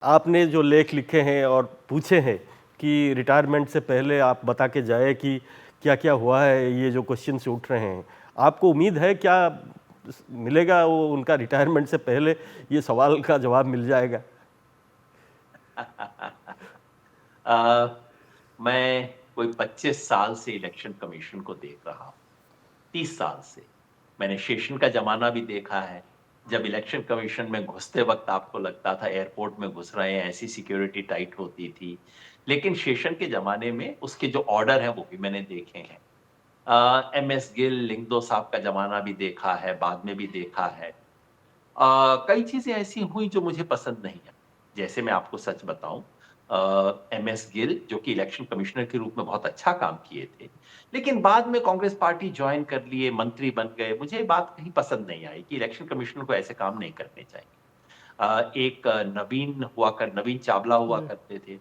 आपने जो लेख लिखे हैं और पूछे हैं कि रिटायरमेंट से पहले आप बता के जाए कि क्या-क्या हुआ है, ये जो क्वेश्चन्स उठ रहे हैं, आपको उम्मीद है क्या मिलेगा वो उनका रिटायरमेंट से पहले ये सवाल का जवाब मिल जाएगा? मैं कोई 25 साल से इलेक्शन कमीशन को देख रहा हूँ, 30 साल से। मैंने शेषन का ज़माना भी देखा है, जब इलेक्शन कमीशन में घुसते वक़्त आपको लगता था एयरपोर्ट में घुस रहे हैं, ऐसी सिक्योरिटी टाइट होती थी। लेकिन शेषन के ज़माने में उसके जो ऑर्डर हैं, वो भी मैंने देखे हैं। एमएस गिल, लिंगदो साहब का ज़माना भी देखा है, बाद में भी देखा है। कई चीज़ें ऐसी हुई जो मुझे पसंद नहीं आई। जैसे मैं आपको सच बताऊँ एमएस गिल जो कि इलेक्शन कमिश्नर के रूप में बहुत अच्छा काम किए थे। लेकिन बाद में कांग्रेस पार्टी जॉइन कर लिए, मंत्री बन गए। मुझे ये बात कहीं पसंद नहीं आई कि इलेक्शन कमिश्नर को ऐसे काम नहीं करने चाहिए। एक नवीन चावला हुआ जी। करते थे,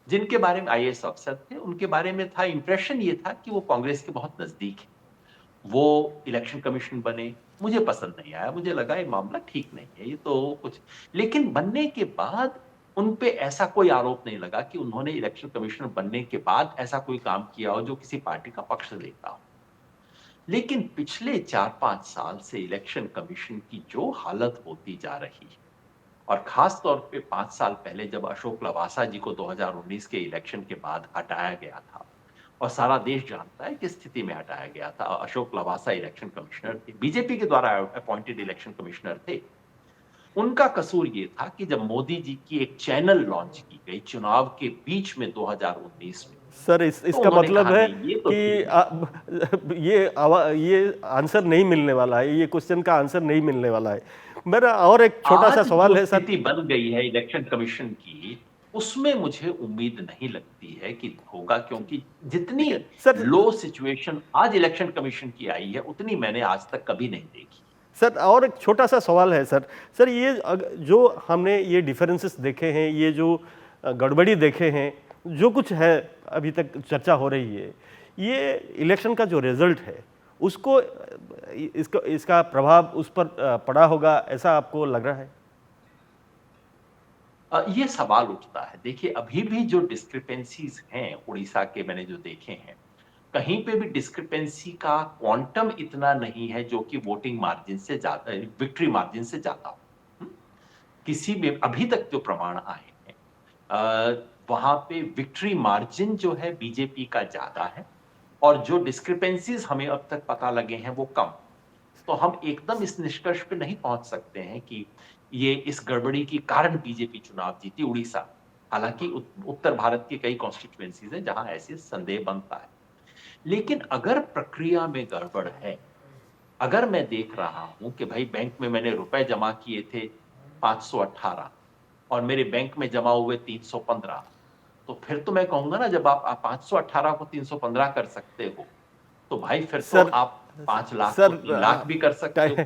जिनके बारे में आईएएस अफ़सर थे, उनके बारे में था इंप्रेशन ये था कि वो कांग्रेस के बहुत नज़दीक हैं। वो इलेक्शन कमीशन बने, मुझे पसंद नहीं आया, मुझे लगा ये मामला ठीक नहीं है, ये तो कुछ लेकिन बनने के बाद उन पे ऐसा कोई आरोप नहीं लगा कि उन्होंने इलेक्शन कमिश्नर बनने के बाद ऐसा कोई काम किया हो जो किसी पार्टी का पक्ष लेता हो। लेकिन पिछले 4-5 साल से इलेक्शन कमीशन की जो हालत होती जा रही है और ख़ास तौर पे 5 साल पहले जब अशोक लवासा जी को 2019 के इलेक्शन के बाद हटाया गया था और सारा देश जानता है किस स्थिति में हटाया गया था। अशोक लवासा इलेक्शन कमिश्नर थे, बीजेपी के द्वारा अपॉइंटेड इलेक्शन कमिश्नर थे। उनका कसूर ये था कि जब मोदी जी की एक चैनल लॉन्च की गई चुनाव के बीच में 2019 में, सर तो इसका उन्होंने मतलब कहा है नहीं ये तो ठीक कि नहीं। ये आंसर नहीं मिलने वाला है, ये क्वेश्चन का आंसर नहीं मिलने वाला है। मेरा और एक छोटा-सा आज जो सवाल है सर। स्थिति बन गई है इलेक्शन कमीशन की, उसमें मुझे उम्मीद नहीं लगती है कि होगा क्योंकि जितनी ठीक है, सर। लो सिचुएशन आज इलेक्शन कमीशन की आई है, उतनी मैंने आज तक कभी नहीं देखी। सर और एक छोटा-सा सवाल है सर। सर ये जो हमने ये डिफरेंसेस देखे हैं, ये जो गड़बड़ी देखे हैं, जो कुछ है अभी तक चर्चा हो रही है, ये इलेक्शन का जो रिज़ल्ट है, उसको इसका प्रभाव उस पर पड़ा होगा, ऐसा आपको लग रहा है? ये सवाल उठता है। देखिए, अभी भी जो डिस्क्रिपेंसीज़ हैं, उड़ीसा के मैंने जो देखे हैं, कहीं पे भी डिस्क्रिपेंसी का क्वांटम इतना नहीं है जो कि वोटिंग मार्जिन से विक्ट्री मार्जिन से ज़्यादा हो। हुँ? किसी भी अभी तक जो प्रमाण आए हैं वहाँ पे विक्ट्री मार्जिन जो है बीजेपी का ज़्यादा है और जो डिस्क्रिपेंसीज़ हमें अब तक पता लगे हैं वो कम। तो हम एकदम इस निष्कर्ष पे नहीं पहुँच सकते हैं कि ये इस गड़बड़ी के कारण बीजेपी चुनाव जीती उड़ीसा। हालाँकि उत्तर भारत की कई कॉन्स्टिट्यूएंसीज़ हैं जहाँ ऐसे संदेह बनता है। लेकिन अगर प्रक्रिया में गड़बड़ है, अगर मैं देख रहा हूँ कि भाई बैंक में मैंने रुपए जमा किए थे 518 और मेरे बैंक में जमा हुए 315 तो फिर तो मैं कहूँगा ना जब आप 518 को 315 कर सकते हो, तो भाई फिर तो सर आप 5 लाख को सर 3 लाख भी कर सकते टाइ हो।